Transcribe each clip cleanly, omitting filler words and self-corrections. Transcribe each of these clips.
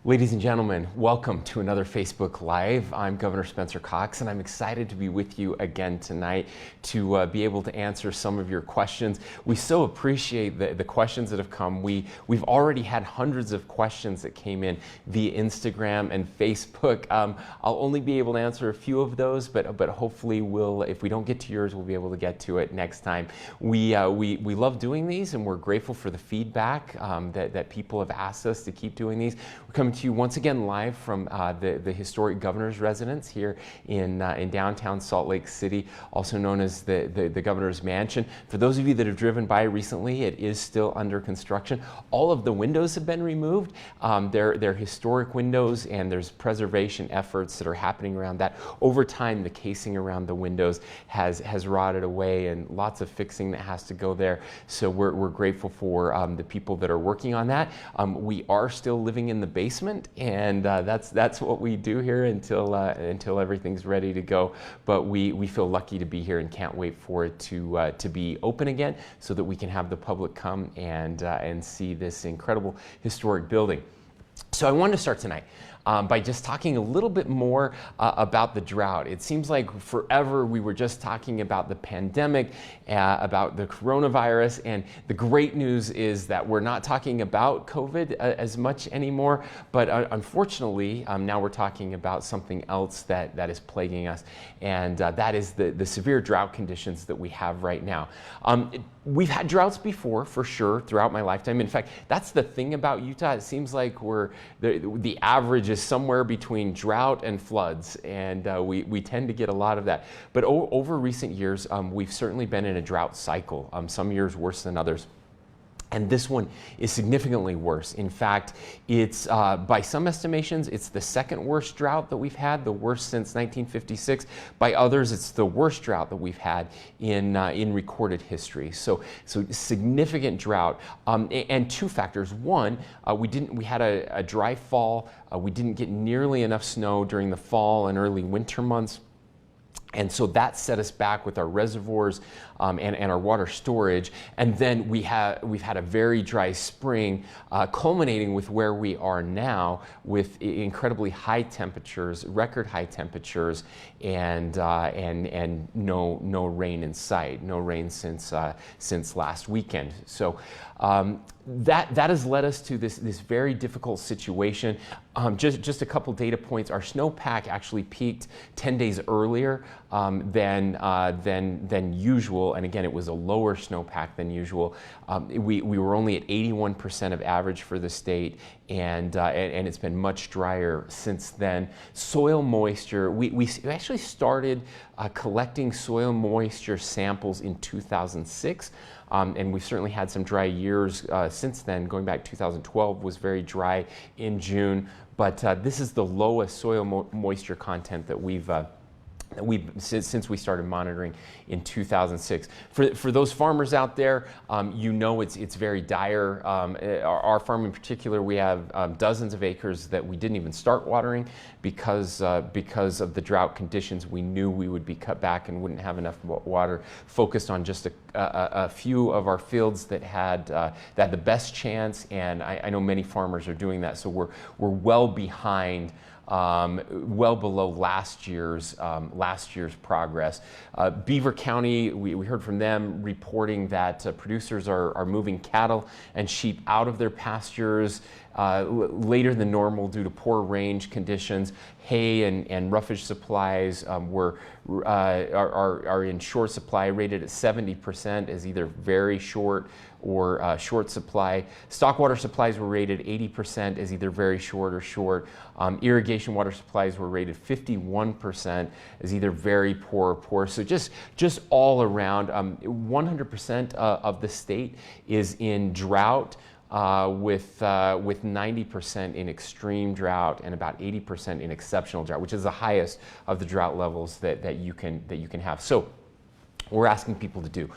Ladies and gentlemen, welcome to another Facebook Live. I'm Governor Spencer Cox, and I'm excited to be with you again tonight to be able to answer some of your questions. We so appreciate the questions that have come. We've already had hundreds of questions that came in via Instagram and Facebook. I'll only be able to answer a few of those, but hopefully if we don't get to yours, we'll be able to get to it next time. We love doing these, and we're grateful for the feedback that people have asked us to keep doing these. We're coming to you once again live from the historic governor's residence here in downtown Salt Lake City, also known as the governor's mansion. For those of you that have driven by recently, it is still under construction. All of the windows have been removed. They're historic windows, and there's preservation efforts that are happening around that. Over time, the casing around the windows has rotted away, and lots of fixing that has to go there. So we're grateful for the people that are working on that. We are still living in the basement, and that's what we do here until everything's ready to go. But we feel lucky to be here and can't wait for it to be open again, so that we can have the public come and see this incredible historic building. So I wanted to start tonight by just talking a little bit more about the drought. It seems like forever we were just talking about the pandemic, about the coronavirus, and the great news is that we're not talking about COVID as much anymore, but unfortunately now we're talking about something else that is plaguing us, and that is the severe drought conditions that we have right now. We've had droughts before, for sure, throughout my lifetime. In fact, that's the thing about Utah. It seems like the average is somewhere between drought and floods, and we tend to get a lot of that. But over recent years, we've certainly been in a drought cycle, some years worse than others. And this one is significantly worse. In fact, it's by some estimations, it's the second worst drought that we've had, the worst since 1956. By others, it's the worst drought that we've had in recorded history. So significant drought, and two factors. One, we had a dry fall. We didn't get nearly enough snow during the fall and early winter months. And so that set us back with our reservoirs and our water storage. And then we've had a very dry spring, culminating with where we are now with incredibly high temperatures, record high temperatures, and no rain in sight, no rain since last weekend. So that has led us to this very difficult situation. Just a couple data points. Our snowpack actually peaked 10 days earlier than usual, and again, it was a lower snowpack than usual. We were only at 81% of average for the state, and it's been much drier since then. Soil moisture, we actually started collecting soil moisture samples in 2006. And we've certainly had some dry years since then. Going back, 2012 was very dry in June, but this is the lowest soil moisture content that we've since we started monitoring in 2006. For those farmers out there, it's very dire. Our farm in particular, we have dozens of acres that we didn't even start watering because of the drought conditions. We knew we would be cut back and wouldn't have enough water. Focused on just a few of our fields that had the best chance, and I know many farmers are doing that. So we're well behind. Well below last year's progress. Beaver County, we heard from them reporting that producers are moving cattle and sheep out of their pastures later than normal due to poor range conditions. Hay and roughage supplies are in short supply, rated at 70% as either very short or short supply. Stock water supplies were rated 80% as either very short or short. Irrigation water supplies were rated 51% as either very poor or poor. So just all around, 100% of the state is in drought. With 90% in extreme drought and about 80% in exceptional drought, which is the highest of the drought levels that you can have. So we're asking people to do.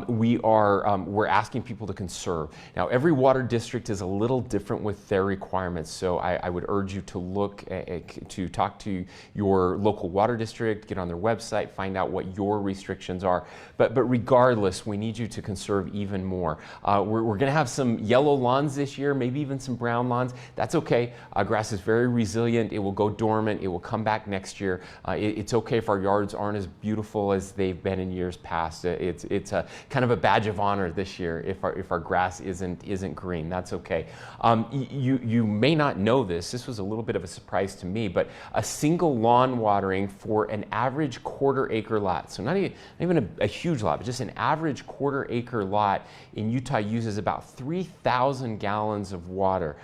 We're asking people to conserve. Now, every water district is a little different with their requirements, so I would urge you to look to talk to your local water district, get on their website, find out what your restrictions are. But regardless, we need you to conserve even more. We're going to have some yellow lawns this year, maybe even some brown lawns. That's okay. Grass is very resilient. It will go dormant. It will come back next year. It's okay if our yards aren't as beautiful as they've been in years past. It's a kind of a badge of honor this year if our grass isn't green. That's okay. You may not know this. This was a little bit of a surprise to me, but a single lawn watering for an average quarter-acre lot, so not even a huge lot, but just an average quarter-acre lot in Utah uses about 3,000 gallons of water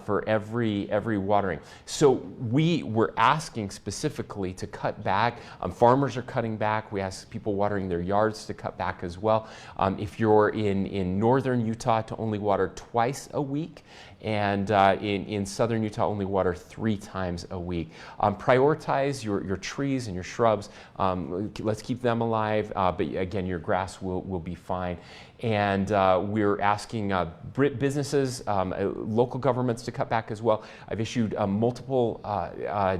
for every watering. So we were asking specifically to cut back. Farmers are cutting back. We ask people watering their yards to cut back as well. If you're in northern Utah, to only water twice a week, and in southern Utah, only water 3 times a week. Prioritize your trees and your shrubs. Let's keep them alive, but again, your grass will be fine. And we're asking businesses, local governments to cut back as well. I've issued multiple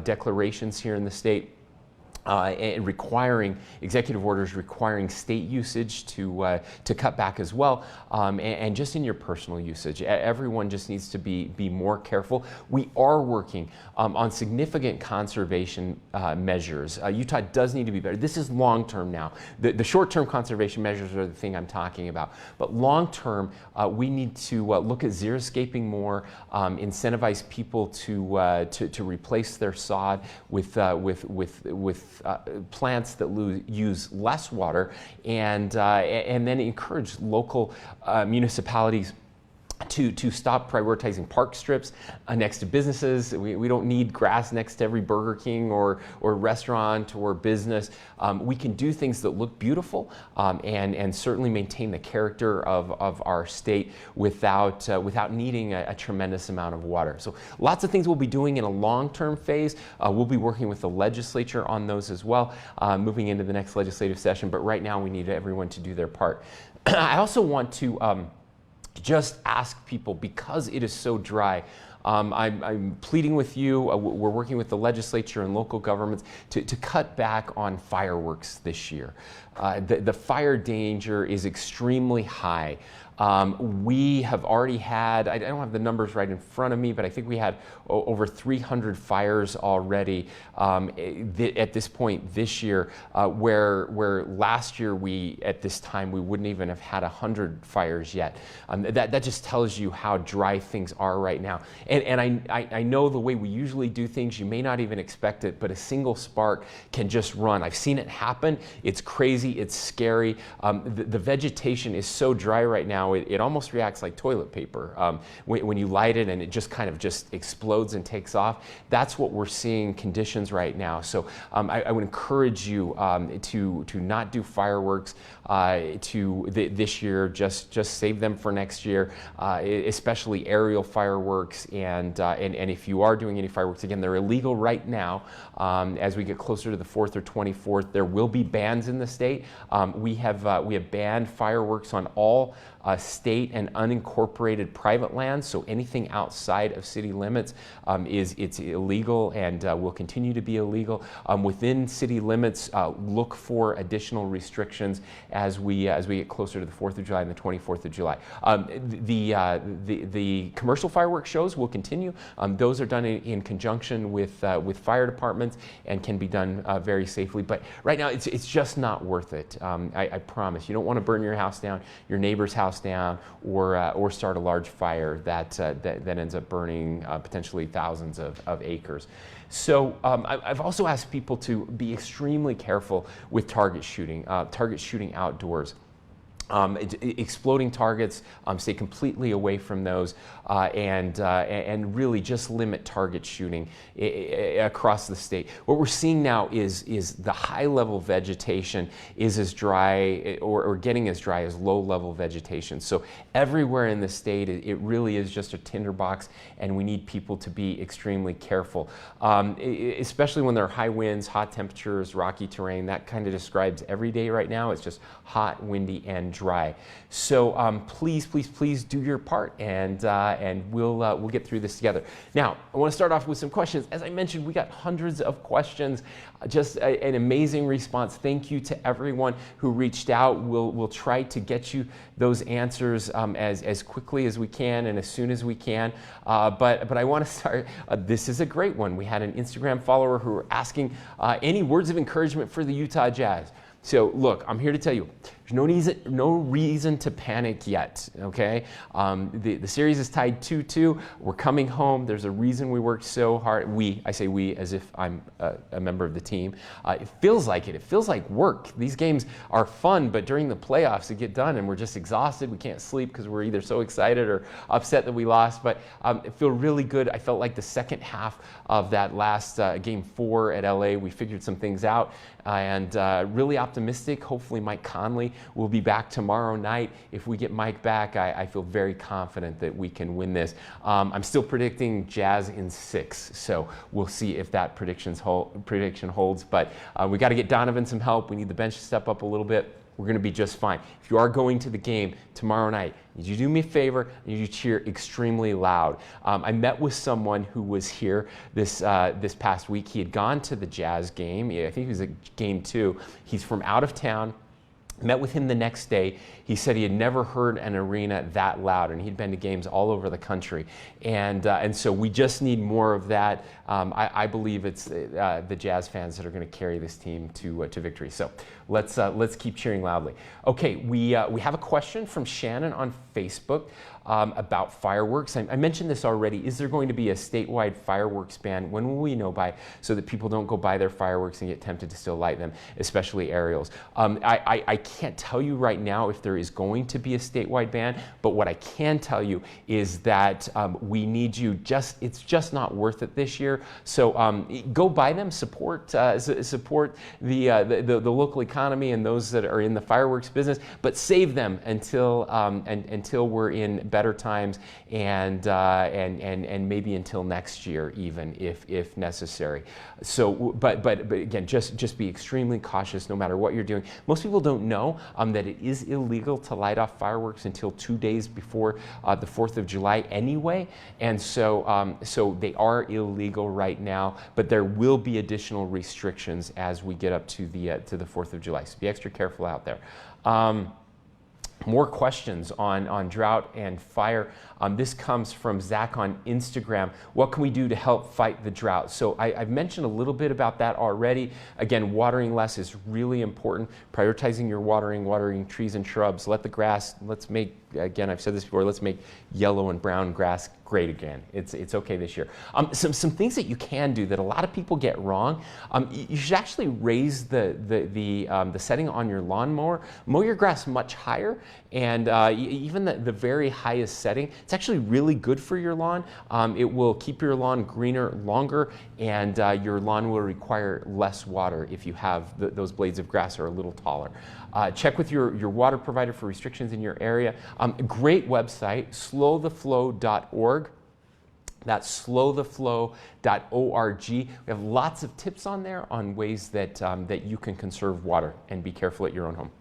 declarations here in the state and requiring executive orders requiring state usage to cut back as well, and just in your personal usage. Everyone just needs to be more careful. We are working on significant conservation measures. Utah does need to be better. This is long-term now. The short-term conservation measures are the thing I'm talking about. But long-term, we need to look at xeriscaping more, incentivize people to replace their sod with plants that use less water, and then encourage local municipalities to stop prioritizing park strips next to businesses. We don't need grass next to every Burger King or restaurant or business. We can do things that look beautiful and certainly maintain the character of our state without needing a tremendous amount of water. So lots of things we'll be doing in a long-term phase. We'll be working with the legislature on those as well, moving into the next legislative session. But right now we need everyone to do their part. I also want to just ask people, because it is so dry, I'm pleading with you, we're working with the legislature and local governments to cut back on fireworks this year. The fire danger is extremely high. We have already had, I don't have the numbers right in front of me, but I think we had over 300 fires already at this point this year, where last year at this time we wouldn't even have had 100 fires yet. That just tells you how dry things are right now. And I know the way we usually do things, you may not even expect it, but a single spark can just run. I've seen it happen. It's crazy. It's scary. The vegetation is so dry right now, it almost reacts like toilet paper. When you light it and it just kind of just explodes and takes off, that's what we're seeing conditions right now. So I would encourage you to not do fireworks this year. Just save them for next year, especially aerial fireworks. And if you are doing any fireworks, again, they're illegal right now. As we get closer to the 4th or 24th, there will be bans in the state. We have banned fireworks on all state and unincorporated private lands, so anything outside of city limits it's illegal and will continue to be illegal. Within city limits, look for additional restrictions as we get closer to the 4th of July and the 24th of July. The commercial fireworks shows will continue. Those are done in conjunction with fire departments and can be done very safely. But right now, it's just not worth it. I promise. You don't want to burn your house down, your neighbor's house down, or start a large fire that ends up burning potentially thousands of acres. So I've also asked people to be extremely careful with target shooting outdoors. Exploding targets, stay completely away from those, and really just limit target shooting across the state. What we're seeing now is the high-level vegetation is as dry or getting as dry as low-level vegetation. So everywhere in the state, it really is just a tinderbox, and we need people to be extremely careful, especially when there are high winds, hot temperatures, rocky terrain. That kind of describes every day right now. It's just hot, windy, and dry. So please do your part, and we'll get through this together. Now, I want to start off with some questions. As I mentioned, we got hundreds of questions, just an amazing response. Thank you to everyone who reached out. We'll try to get you those answers as quickly as we can and as soon as we can. But I want to start. This is a great one. We had an Instagram follower who were asking any words of encouragement for the Utah Jazz. So look, I'm here to tell you, there's no reason to panic yet, okay? The series is tied 2-2. We're coming home. There's a reason we worked so hard. I say we as if I'm a member of the team. It feels like it. It feels like work. These games are fun, but during the playoffs, they get done and we're just exhausted. We can't sleep because we're either so excited or upset that we lost, but it feels really good. I felt like the second half of that last game 4 at LA, we figured some things out, and really optimistic. Hopefully Mike Conley will be back tomorrow night. If we get Mike back, I feel very confident that we can win this. I'm still predicting Jazz in 6, so we'll see if that prediction holds. But we got to get Donovan some help. We need the bench to step up a little bit. We're going to be just fine. If you are going to the game tomorrow night, I need you to do me a favor. I need you to cheer extremely loud. I met with someone who was here this past week. He had gone to the Jazz game. I think it was at game 2. He's from out of town. Met with him the next day. He said he had never heard an arena that loud, and he'd been to games all over the country. And so we just need more of that. I believe it's the Jazz fans that are going to carry this team to victory. So let's keep cheering loudly. Okay, we have a question from Shannon on Facebook about fireworks. I mentioned this already. Is there going to be a statewide fireworks ban? When will we know by, so that people don't go buy their fireworks and get tempted to still light them, especially aerials? I can't tell you right now if there is going to be a statewide ban, but what I can tell you is that we need you. It's just not worth it this year. So go buy them. Support the local economy and those that are in the fireworks business, but save them until we're in better times and maybe until next year, even if necessary. So, but again, just be extremely cautious no matter what you're doing. Most people don't know that it is illegal to light off fireworks until 2 days before the 4th of July anyway, and so they are illegal right now. But there will be additional restrictions as we get up to the 4th of July. So be extra careful out there. More questions on drought and fire. This comes from Zach on Instagram. What can we do to help fight the drought? So I've mentioned a little bit about that already. Again, watering less is really important. Prioritizing your watering trees and shrubs. Let the grass, again, I've said this before, let's make yellow and brown grass great again. It's okay this year. Some things that you can do that a lot of people get wrong. You should actually raise the setting on your lawnmower. Mow your grass much higher, and even the very highest setting. It's actually really good for your lawn. It will keep your lawn greener longer, and your lawn will require less water if you have those blades of grass are a little taller. Check with your water provider for restrictions in your area. Great website, slowtheflow.org. That's slowtheflow.org. We have lots of tips on there on ways that you can conserve water and be careful at your own home.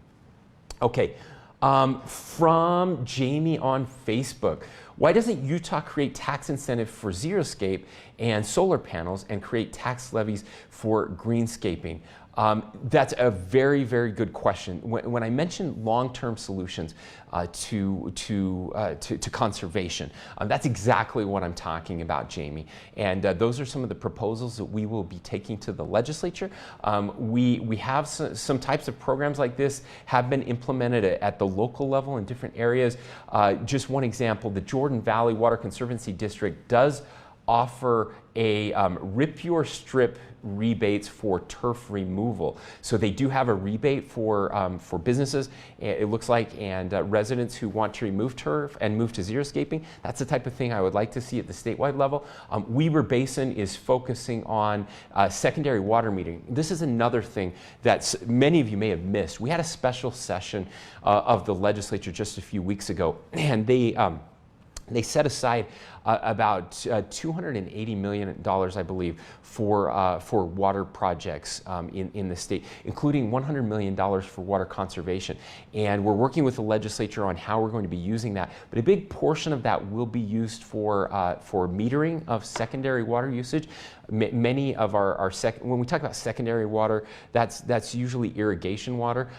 Okay, from Jamie on Facebook. Why doesn't Utah create tax incentive for xeriscape and solar panels and create tax levies for greenscaping? That's a very, very good question. When I mentioned long-term solutions to conservation, that's exactly what I'm talking about, Jamie. And those are some of the proposals that we will be taking to the legislature. We have some types of programs like this have been implemented at the local level in different areas. Just one example, the Jordan Valley Water Conservancy District does offer a rip your strip rebates for turf removal. So they do have a rebate for businesses, it looks like, and residents who want to remove turf and move to xeriscaping. That's the type of thing I would like to see at the statewide level. Weber Basin is focusing on secondary water metering. This is another thing that many of you may have missed. We had a special session of the legislature just a few weeks ago, and they set aside about $280 million, I believe, for water projects in the state, including $100 million for water conservation. And we're working with the legislature on how we're going to be using that. But a big portion of that will be used for metering of secondary water usage. Many of when we talk about secondary water, that's usually irrigation water.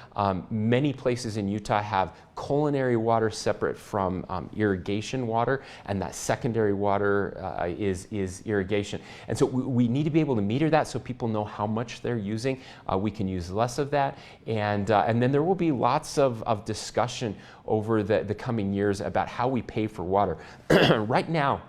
Many places in Utah have culinary water separate from irrigation water, and that secondary water is irrigation. And so we need to be able to meter that so people know how much they're using. We can use less of that, and then there will be lots of discussion over the coming years about how we pay for water. Right now,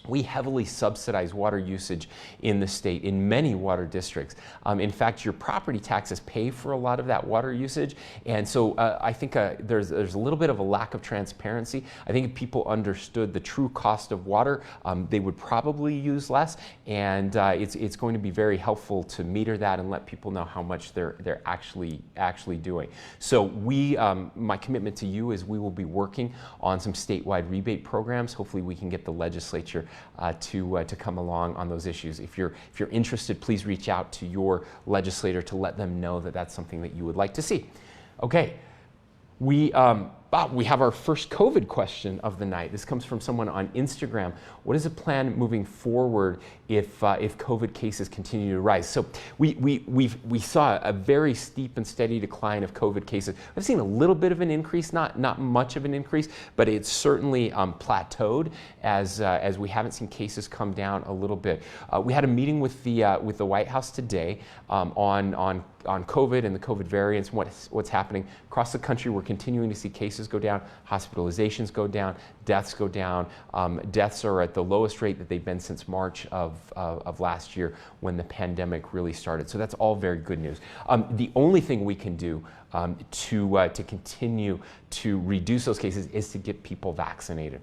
we heavily subsidize water usage in the state, in many water districts. In fact, your property taxes pay for a lot of that water usage. And so I think there's a little bit of a lack of transparency. I think if people understood the true cost of water, they would probably use less. And it's going to be very helpful to meter that and let people know how much they're actually doing. So my commitment to you is we will be working on some statewide rebate programs. Hopefully we can get the legislature to come along on those issues. If you're interested, please reach out to your legislator to let them know that that's something that you would like to see. Okay, we have our first COVID question of the night. This comes from someone on Instagram. What is the plan moving forward if COVID cases continue to rise? So we saw a very steep and steady decline of COVID cases. We've seen a little bit of an increase, not much of an increase, but it's certainly plateaued as we haven't seen cases come down a little bit. We had a meeting with the White House today on COVID and the COVID variants, what's happening across the country. We're continuing to see cases go down, hospitalizations go down, deaths go down. Deaths are at the lowest rate that they've been since March of last year when the pandemic really started. So that's all very good news. The only thing we can do to continue to reduce those cases is to get people vaccinated.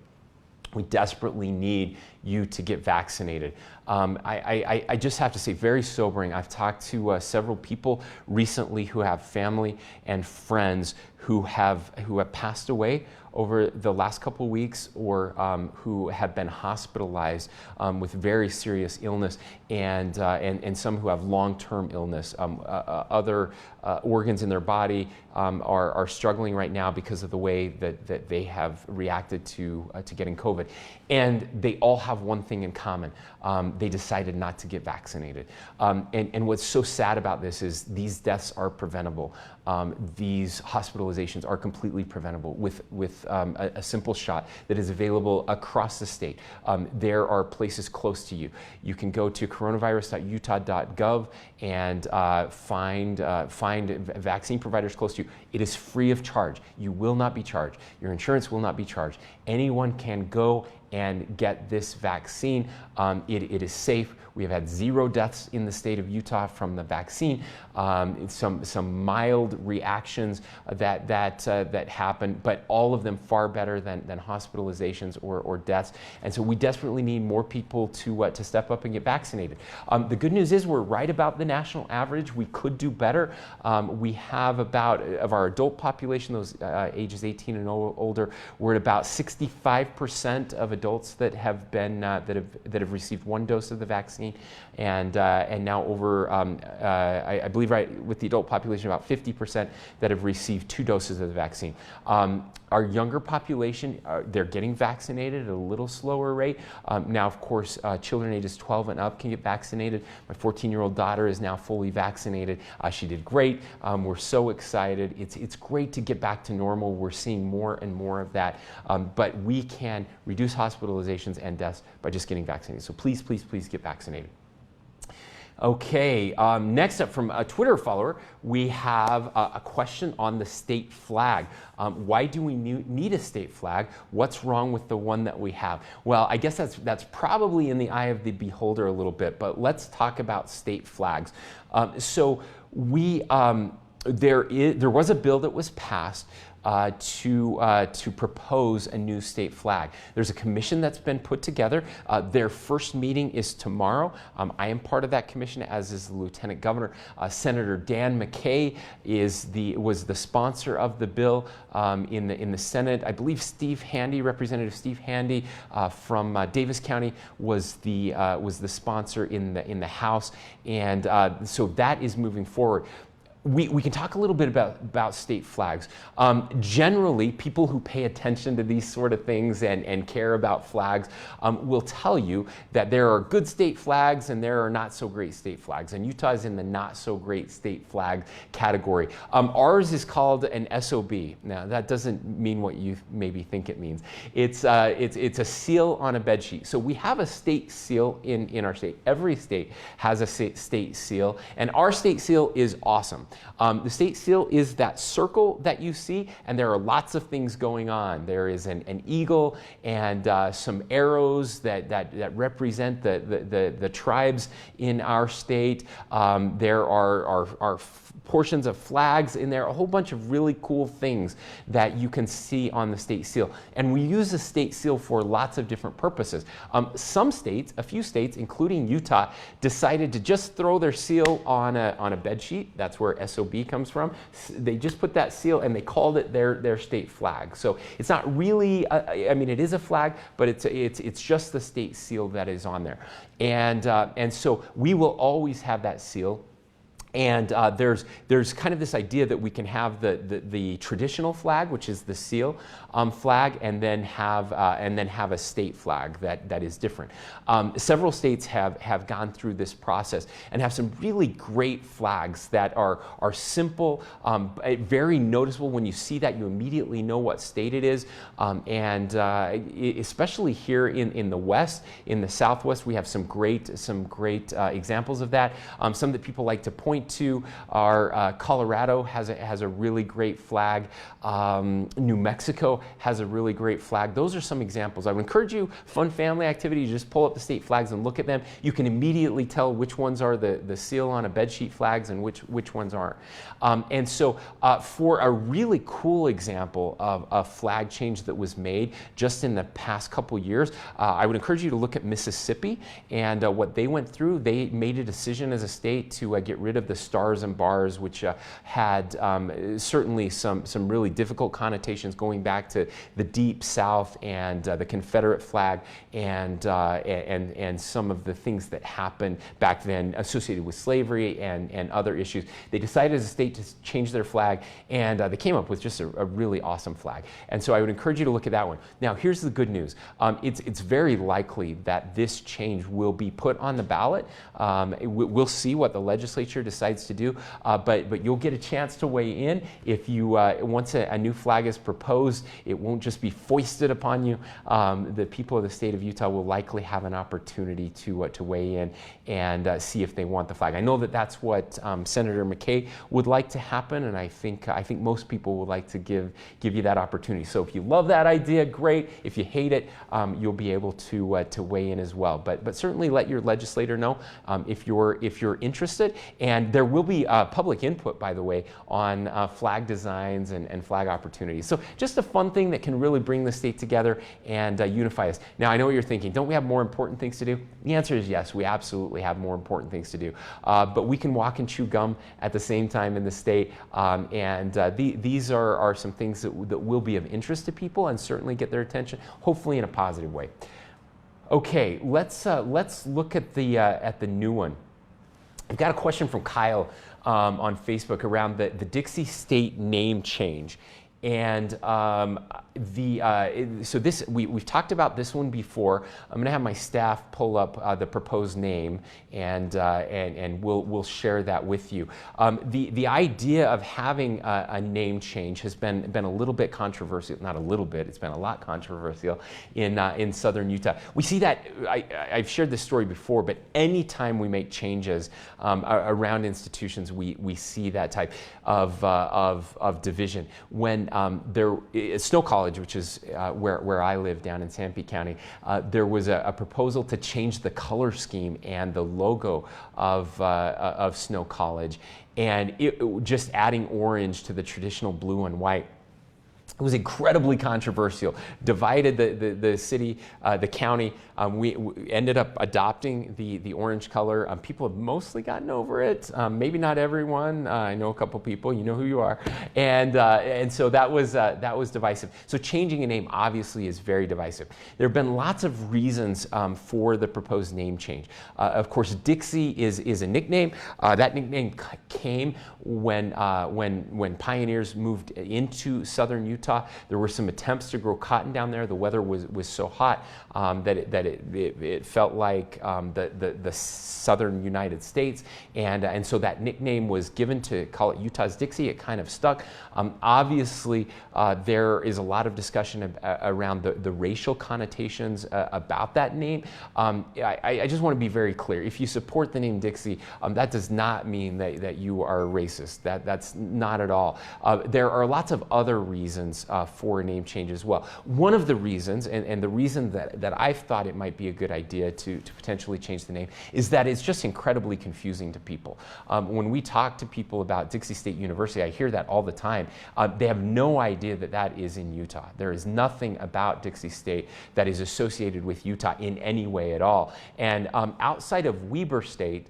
We desperately need you to get vaccinated. I just have to say, very sobering. I've talked to several people recently who have family and friends who have passed away over the last couple of weeks, or who have been hospitalized with very serious illness, and some who have long-term illness. Other organs in their body are struggling right now because of the way that they have reacted to getting COVID. And they all have one thing in common. They decided not to get vaccinated. And what's so sad about this is these deaths are preventable. These hospitalizations are completely preventable with a simple shot that is available across the state. There are places close to you. You can go to coronavirus.utah.gov and find vaccine providers close to you. It is free of charge. You will not be charged. Your insurance will not be charged. Anyone can go and get this vaccine. It is safe. We have had 0 deaths in the state of Utah from the vaccine. Some mild reactions that happen, but all of them far better than hospitalizations or deaths. And so we desperately need more people to step up and get vaccinated. The good news is we're right about the national average. We could do better. We have about, of our adult population, those ages 18 and older, we're at about 65% of adults that have been that have received 1 dose of the vaccine, and now over I believe right with the adult population about 50% that have received 2 doses of the vaccine. Our younger population, they're getting vaccinated at a little slower rate. Now, of course, children ages 12 and up can get vaccinated. My 14-year-old daughter is now fully vaccinated. She did great. We're so excited. It's great to get back to normal. We're seeing more and more of that. But we can reduce hospitalizations and deaths by just getting vaccinated. So please, please, please get vaccinated. Okay, next up from a Twitter follower, we have a question on the state flag. Why do we need a state flag? What's wrong with the one that we have? Well, I guess that's probably in the eye of the beholder a little bit, but let's talk about state flags. There was a bill that was passed to propose a new state flag. There's a commission that's been put together. Their first meeting is tomorrow. I am part of that commission, as is the Lieutenant Governor. Senator Dan McKay was the sponsor of the bill in the Senate. I believe Representative Steve Handy from Davis County was the sponsor in the House, and so that is moving forward. We can talk a little bit about state flags. Generally, people who pay attention to these sort of things and care about flags will tell you that there are good state flags and there are not so great state flags. And Utah is in the not so great state flag category. Ours is called an SOB. Now, that doesn't mean what you maybe think it means. It's a seal on a bed sheet. So we have a state seal in our state. Every state has a state seal, and our state seal is awesome. The state seal is that circle that you see, and there are lots of things going on. There is an eagle and some arrows that represent the tribes in our state. There are portions of flags in there, a whole bunch of really cool things that you can see on the state seal. And we use the state seal for lots of different purposes. Some states, a few states, including Utah, decided to just throw their seal on a bed sheet. That's where SOB comes from. They just put that seal and they called it their state flag. So it's not really, I mean, it is a flag, but it's just the state seal that is on there. And so we will always have that seal. And there's kind of this idea that we can have the traditional flag, which is the seal flag, and then have a state flag that is different. Several states have gone through this process and have some really great flags that are simple, very noticeable. When you see that, you immediately know what state it is. Especially here in the West, in the Southwest, we have some great examples of that. Some that people like to point to are Colorado has a really great flag. New Mexico has a really great flag. Those are some examples. I would encourage you, fun family activity, just pull up the state flags and look at them. You can immediately tell which ones are the seal on a bedsheet flags and which ones aren't. And so for a really cool example of a flag change that was made just in the past couple years, I would encourage you to look at Mississippi and what they went through. They made a decision as a state to get rid of the stars and bars, which had certainly some really difficult connotations going back to the Deep South and the Confederate flag and some of the things that happened back then associated with slavery and other issues. They decided as a state to change their flag, and they came up with just a really awesome flag. And so I would encourage you to look at that one. Now, here's the good news. It's very likely that this change will be put on the ballot. We'll see what the legislature decides to do, but you'll get a chance to weigh in. If you once a new flag is proposed, it won't just be foisted upon you. The people of the state of Utah will likely have an opportunity to weigh in and see if they want the flag. I know that's what Senator McKay would like to happen, and I think most people would like to give you that opportunity. So if you love that idea, great. If you hate it, you'll be able to weigh in as well. But certainly let your legislator know if you're interested, and there will be public input, by the way, on flag designs and flag opportunities. So just a fun thing that can really bring the state together and unify us. Now, I know what you're thinking. Don't we have more important things to do? The answer is yes, we absolutely have more important things to do. But we can walk and chew gum at the same time in the state. These are some things that will be of interest to people and certainly get their attention, hopefully in a positive way. Okay, let's look at the new one. I've got a question from Kyle on Facebook around the Dixie State name change. And so this we've talked about this one before. I'm going to have my staff pull up the proposed name, and we'll share that with you. The idea of having a name change has been a little bit controversial. Not a little bit; it's been a lot controversial in southern Utah. We see that I've shared this story before, but anytime we make changes around institutions, we see that type of division. When Snow College, which is where I live down in Sanpete County, there was a proposal to change the color scheme and the logo of Snow College, and just adding orange to the traditional blue and white. It was incredibly controversial, divided the city, the county. We ended up adopting the orange color. People have mostly gotten over it. Maybe not everyone. I know a couple people. You know who you are. And so that was divisive. So changing a name obviously is very divisive. There have been lots of reasons for the proposed name change. Of course, Dixie is a nickname. That nickname came when pioneers moved into southern Utah. There were some attempts to grow cotton down there. The weather was so hot that it felt like the southern United States, and so that nickname was given to call it Utah's Dixie. It kind of stuck. Obviously, there is a lot of discussion around the racial connotations about that name. I just want to be very clear. If you support the name Dixie, that does not mean that you are a racist. That's not at all. There are lots of other reasons for a name change as well. One of the reasons, and the reason that I've thought it might be a good idea to potentially change the name, is that it's just incredibly confusing to people. When we talk to people about Dixie State University, I hear that all the time. They have no idea that is in Utah. There is nothing about Dixie State that is associated with Utah in any way at all. And outside of Weber State,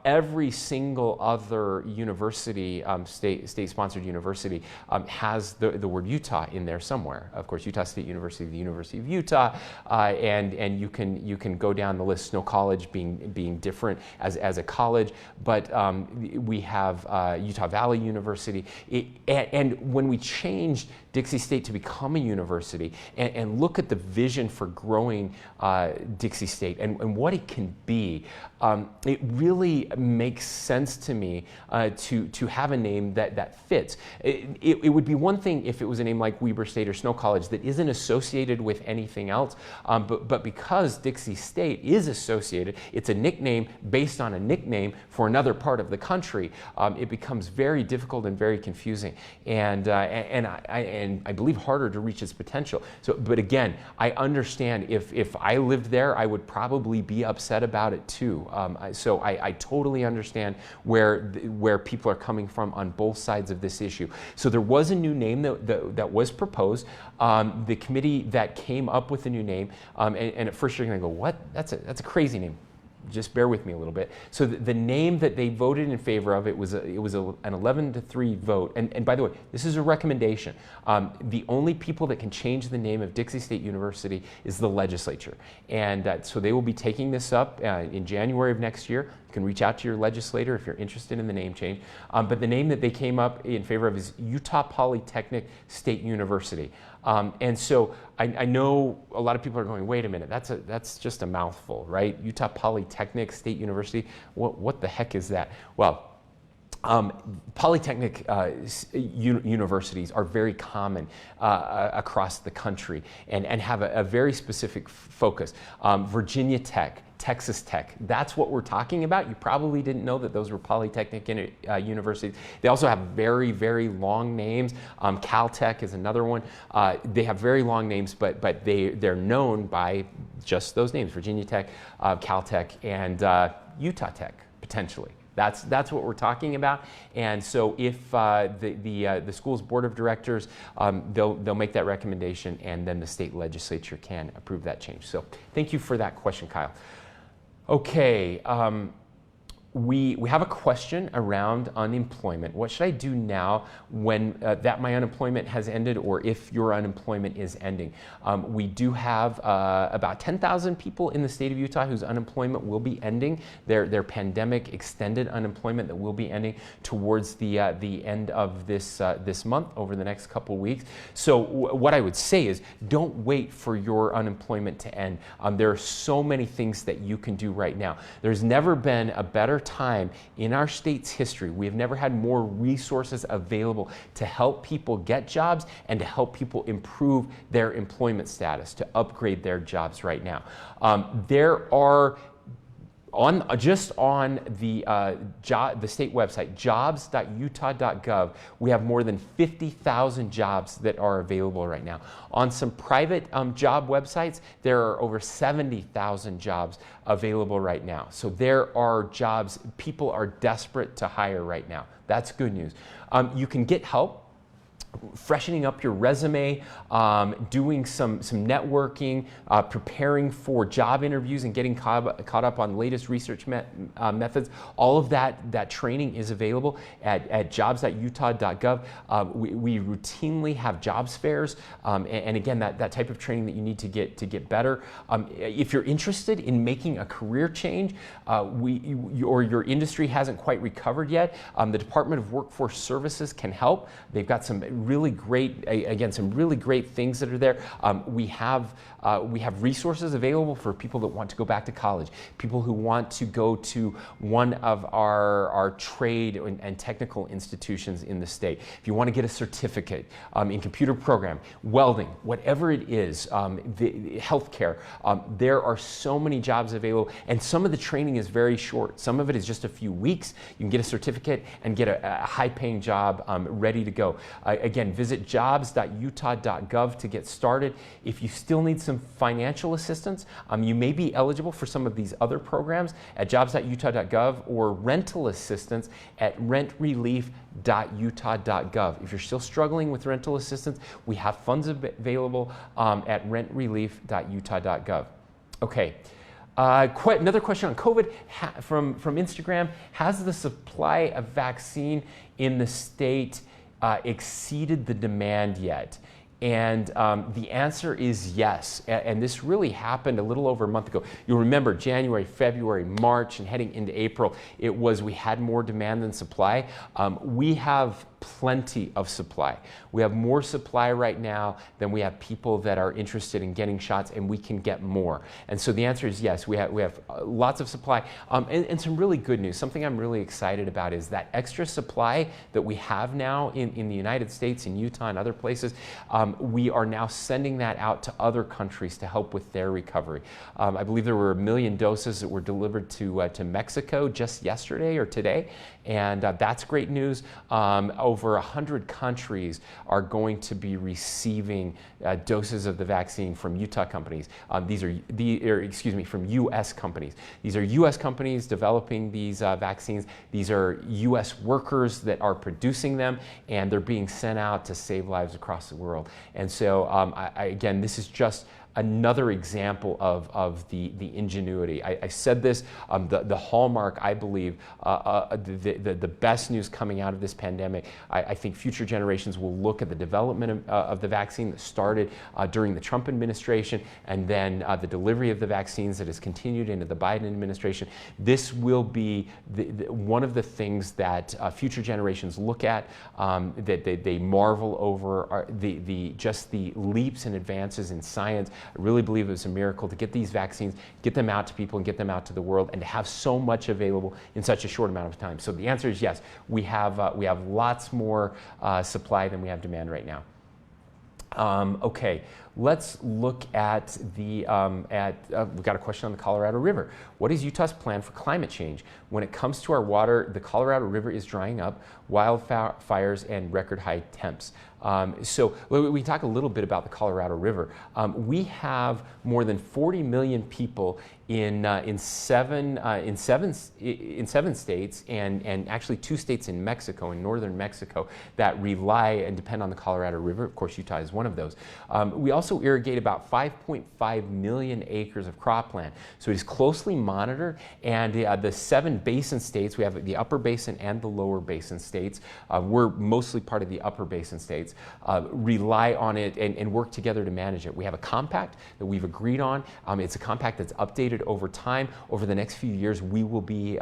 every single other university, state-sponsored university, has the word Utah in there somewhere. Of course, Utah State University, the University of Utah, and you can go down the list. Snow College being different as a college, but we have Utah Valley University. And when we changed Dixie State to become a university and look at the vision for growing Dixie State and what it can be, it really makes sense to me to have a name that fits. It would be one thing if it was a name like Weber State or Snow College that isn't associated with anything else, but because Dixie State is associated, it's a nickname based on a nickname for another part of the country. It becomes very difficult and very confusing, and I believe harder to reach its potential. So, but again, I understand if I lived there, I would probably be upset about it too. So I totally understand where people are coming from on both sides of this issue. So there was a new name that was proposed. The committee that came up with the new name, and at first you're going to go, what? That's a crazy name. Just bear with me a little bit. So the name that they voted in favor of, it was an 11-3 vote. And by the way, this is a recommendation. The only people that can change the name of Dixie State University is the legislature. And so they will be taking this up in January of next year. You can reach out to your legislator if you're interested in the name change. But the name that they came up in favor of is Utah Polytechnic State University. And so I know a lot of people are going, wait a minute, that's just a mouthful, right? Utah Polytechnic State University, what the heck is that? Well, polytechnic universities are very common across the country and have a very specific focus. Virginia Tech, Texas Tech, that's what we're talking about. You probably didn't know that those were polytechnic universities. They also have very, very long names. Caltech is another one. They have very long names, but they're known by just those names: Virginia Tech, Caltech, and Utah Tech, potentially. That's what we're talking about. And so if the school's board of directors, they'll make that recommendation, and then the state legislature can approve that change. So thank you for that question, Kyle. Okay, We have a question around unemployment. What should I do now when that my unemployment has ended, or if your unemployment is ending? We do have about 10,000 people in the state of Utah whose unemployment will be ending, their pandemic extended unemployment that will be ending towards the end of this month, over the next couple weeks. So what I would say is, don't wait for your unemployment to end. There are so many things that you can do right now. There's never been a better time in our state's history. We have never had more resources available to help people get jobs and to help people improve their employment status, to upgrade their jobs right now. There are just on the state website, jobs.utah.gov, we have more than 50,000 jobs that are available right now. On some private job websites, there are over 70,000 jobs available right now. So there are jobs, people are desperate to hire right now. That's good news. You can get help freshening up your resume, doing some networking, preparing for job interviews and getting caught up on latest research methods. All of that training is available at jobs.utah.gov. We routinely have jobs fairs, and again, that type of training that you need to get better. If you're interested in making a career change, or your industry hasn't quite recovered yet, the Department of Workforce Services can help. They've got some really great, again, some really great things that are there. We have resources available for people that want to go back to college, people who want to go to one of our trade and technical institutions in the state. If you want to get a certificate in computer program, welding, whatever it is, healthcare, there are so many jobs available, and some of the training is very short. Some of it is just a few weeks. You can get a certificate and get a high-paying job ready to go. Again, visit jobs.utah.gov to get started. If you still need some financial assistance, you may be eligible for some of these other programs at jobs.utah.gov, or rental assistance at rentrelief.utah.gov. If you're still struggling with rental assistance, we have funds available at rentrelief.utah.gov. Okay. Another question on COVID from Instagram. Has the supply of vaccine in the state exceeded the demand yet? And the answer is yes. And this really happened a little over a month ago. You'll remember January, February, March, and heading into April, we had more demand than supply. We have plenty of supply. We have more supply right now than we have people that are interested in getting shots, and we can get more. And so the answer is yes, we have lots of supply. And some really good news. Something I'm really excited about is that extra supply that we have now in the United States, in Utah and other places. We are now sending that out to other countries to help with their recovery. I believe there were 1 million doses that were delivered to Mexico just yesterday or today, and that's great news. Over 100 countries are going to be receiving doses of the vaccine from Utah companies. From U.S. companies. These are U.S. companies developing these vaccines. These are U.S. workers that are producing them, and they're being sent out to save lives across the world. And so, again, this is just another example of the ingenuity. I said this, the hallmark, I believe, the best news coming out of this pandemic. I think future generations will look at the development of the vaccine that started during the Trump administration, and then the delivery of the vaccines that has continued into the Biden administration. This will be one of the things that future generations look at, that they marvel over, just the leaps and advances in science. I really believe it was a miracle to get these vaccines, get them out to people and get them out to the world, and to have so much available in such a short amount of time. So the answer is yes, we have lots more supply than we have demand right now. Okay, let's look at we've got a question on the Colorado River. What is Utah's plan for climate change? When it comes to our water, the Colorado River is drying up, wildfires and record high temps. So we talk a little bit about the Colorado River. We have more than 40 million people in seven states, and actually 2 states in Mexico, in northern Mexico, that rely and depend on the Colorado River. Of course, Utah is one of those. We also also irrigate about 5.5 million acres of cropland. So it is closely monitored, and the 7 basin states, we have the upper basin and the lower basin states, we're mostly part of the upper basin states, rely on it and work together to manage it. We have a compact that we've agreed on. It's a compact that's updated over time. Over the next few years, we will be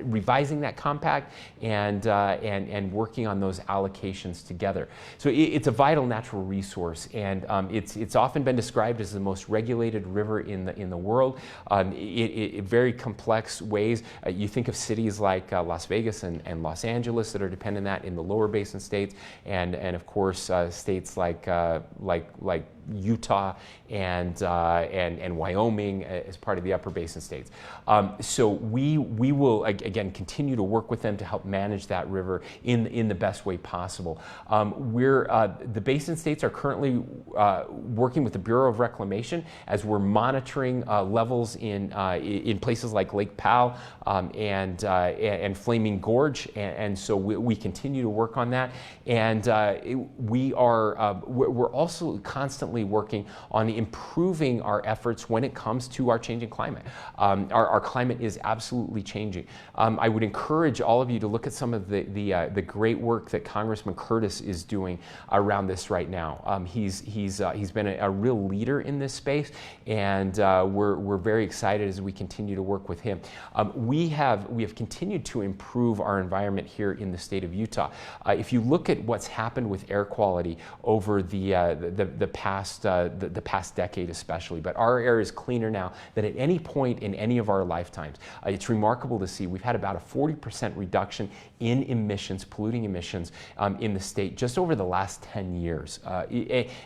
revising that compact and working on those allocations together. So it's a vital natural resource, and it's often been described as the most regulated river in the world. In very complex ways. You think of cities like Las Vegas and Los Angeles that are dependent on that in the lower basin states, and of course states like Utah and Wyoming as part of the upper basin states. So we will again continue to work with them to help manage that river in the best way possible. The basin states are currently working with the Bureau of Reclamation as we're monitoring levels in places like Lake Powell and Flaming Gorge, and so we continue to work on that. And we're also constantly working on improving our efforts when it comes to our changing climate. Our climate is absolutely changing. I would encourage all of you to look at some of the great work that Congressman Curtis is doing around this right now. He's been a real leader in this space, and we're very excited as we continue to work with him. We have continued to improve our environment here in the state of Utah. If you look at what's happened with air quality over the past decade especially, but our air is cleaner now than at any point in any of our lifetimes. It's remarkable to see we've had about a 40% reduction in emissions, polluting emissions, in the state just over the last 10 years.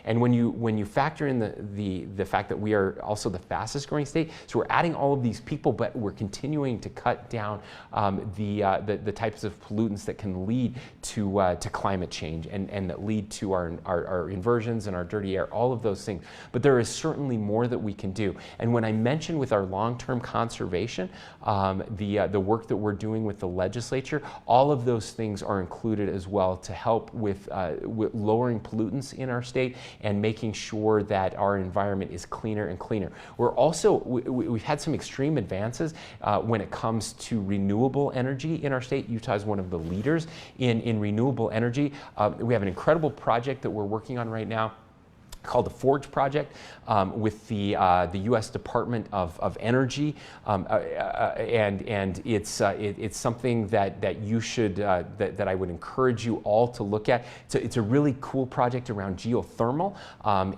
And when you factor in the fact that we are also the fastest growing state, so we're adding all of these people, but we're continuing to cut down the types of pollutants that can lead to climate change and that lead to our inversions and our dirty air, all of those things. But there is certainly more that we can do. And when I mentioned with our long-term conservation, the work that we're doing with the legislature, all of those things are included as well to help with lowering pollutants in our state and making sure that our environment is cleaner and cleaner. We've had some extreme advances when it comes to renewable energy in our state. Utah is one of the leaders in renewable energy. We have an incredible project that we're working on right now called the Forge Project with the U.S. Department of Energy, and it's something that you should that I would encourage you all to look at. It's a really cool project around geothermal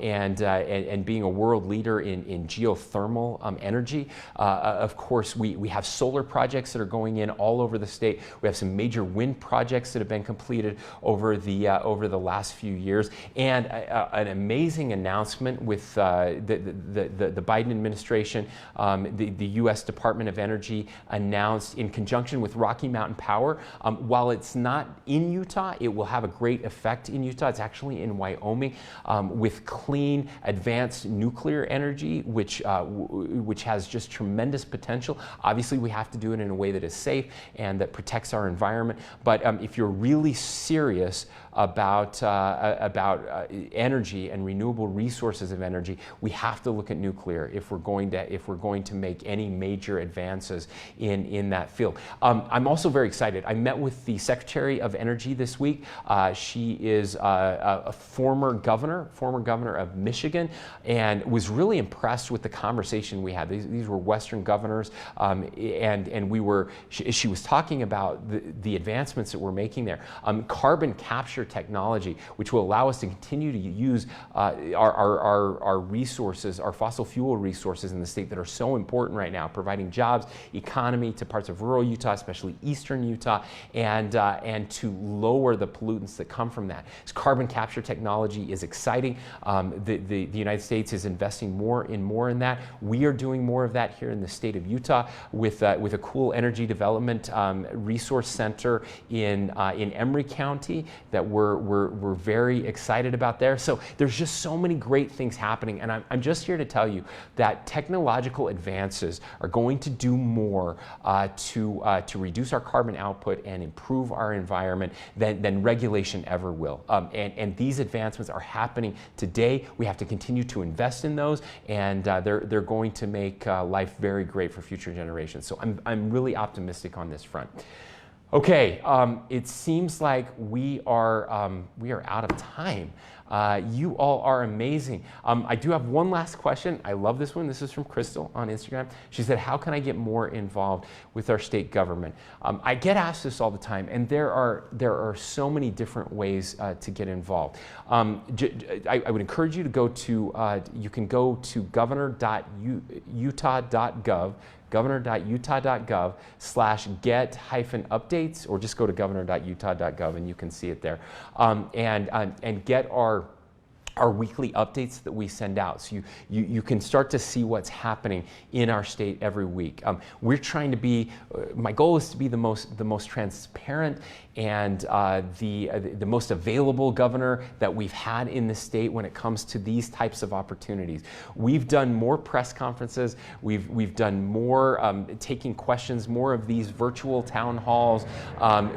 and being a world leader in geothermal energy. Of course, we have solar projects that are going in all over the state. We have some major wind projects that have been completed over the last few years, and an amazing announcement with the Biden administration. The U.S. Department of Energy announced in conjunction with Rocky Mountain Power, while it's not in Utah, it will have a great effect in Utah. It's actually in Wyoming, with clean, advanced nuclear energy, which has just tremendous potential. Obviously, we have to do it in a way that is safe and that protects our environment. But if you're really serious about energy and renewable resources of energy, we have to look at nuclear if we're going to make any major advances in that field. I'm also very excited. I met with the Secretary of Energy this week. She is a former governor of Michigan, and was really impressed with the conversation we had. These were Western governors, and she was talking about the advancements that we're making there. Carbon capture technology, which will allow us to continue to use our resources, our fossil fuel resources in the state that are so important right now, providing jobs, economy to parts of rural Utah, especially eastern Utah, and to lower the pollutants that come from that. This carbon capture technology is exciting. The United States is investing more in that. We are doing more of that here in the state of Utah with a cool energy development resource center in Emery County that we're very excited about there. So there's just so many great things happening, and I'm just here to tell you that technological advances are going to do more to reduce our carbon output and improve our environment than regulation ever will. And these advancements are happening today. We have to continue to invest in those, and they're going to make life very great for future generations. So I'm really optimistic on this front. Okay, it seems like we are out of time. You all are amazing. I do have one last question. I love this one. This is from Crystal on Instagram. She said, how can I get more involved with our state government? I get asked this all the time, and there are so many different ways to get involved. I would encourage you to go to, you can go to governor.utah.gov, governor.utah.gov/get-updates, or just go to governor.utah.gov and you can see it there. And get our weekly updates that we send out, so you can start to see what's happening in our state every week. We're trying to be, my goal is to be the most transparent and the most available governor that we've had in the state when it comes to these types of opportunities. We've done more press conferences, we've done more taking questions, more of these virtual town halls,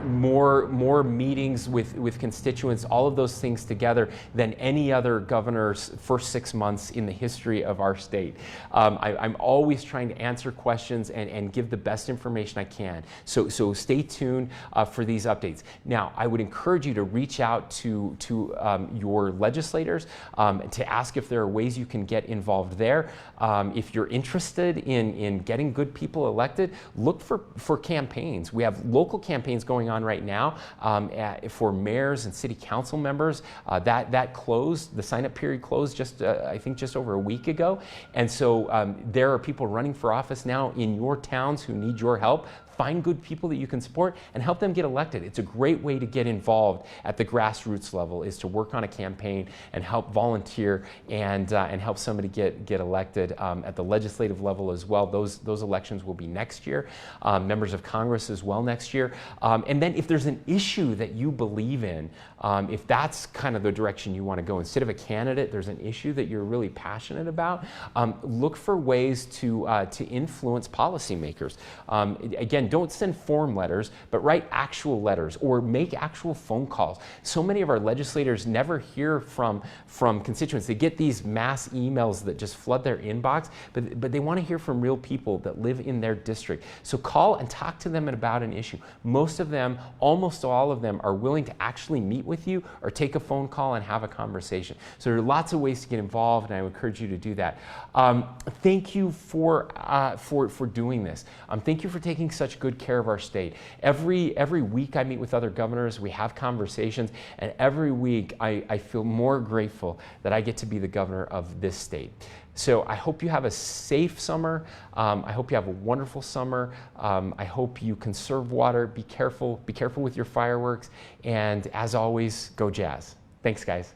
more meetings with constituents, all of those things together than any other governor's first 6 months in the history of our state. I'm always trying to answer questions and give the best information I can. So stay tuned for these updates. Now, I would encourage you to reach out to your legislators to ask if there are ways you can get involved there. If you're interested in getting good people elected, look for campaigns. We have local campaigns going on right now for mayors and city council members. That closed, the sign-up period closed I think just over a week ago. And so there are people running for office now in your towns who need your help. Find good people that you can support and help them get elected. It's a great way to get involved at the grassroots level, is to work on a campaign and help volunteer and help somebody get elected at the legislative level as well. Those elections will be next year. Members of Congress as well next year. And then if there's an issue that you believe in, if that's kind of the direction you want to go, instead of a candidate, there's an issue that you're really passionate about, look for ways to influence policymakers. Again, don't send form letters, but write actual letters or make actual phone calls. So many of our legislators never hear from constituents. They get these mass emails that just flood their inbox, but they want to hear from real people that live in their district. So call and talk to them about an issue. Most of them, almost all of them, are willing to actually meet with you or take a phone call and have a conversation. So there are lots of ways to get involved, and I encourage you to do that. Thank you for doing this. Thank you for taking such good care of our state. Every week I meet with other governors, we have conversations, and every week I feel more grateful that I get to be the governor of this state. So I hope you have a safe summer. I hope you have a wonderful summer. I hope you conserve water. Be careful with your fireworks. And as always, go Jazz. Thanks, guys.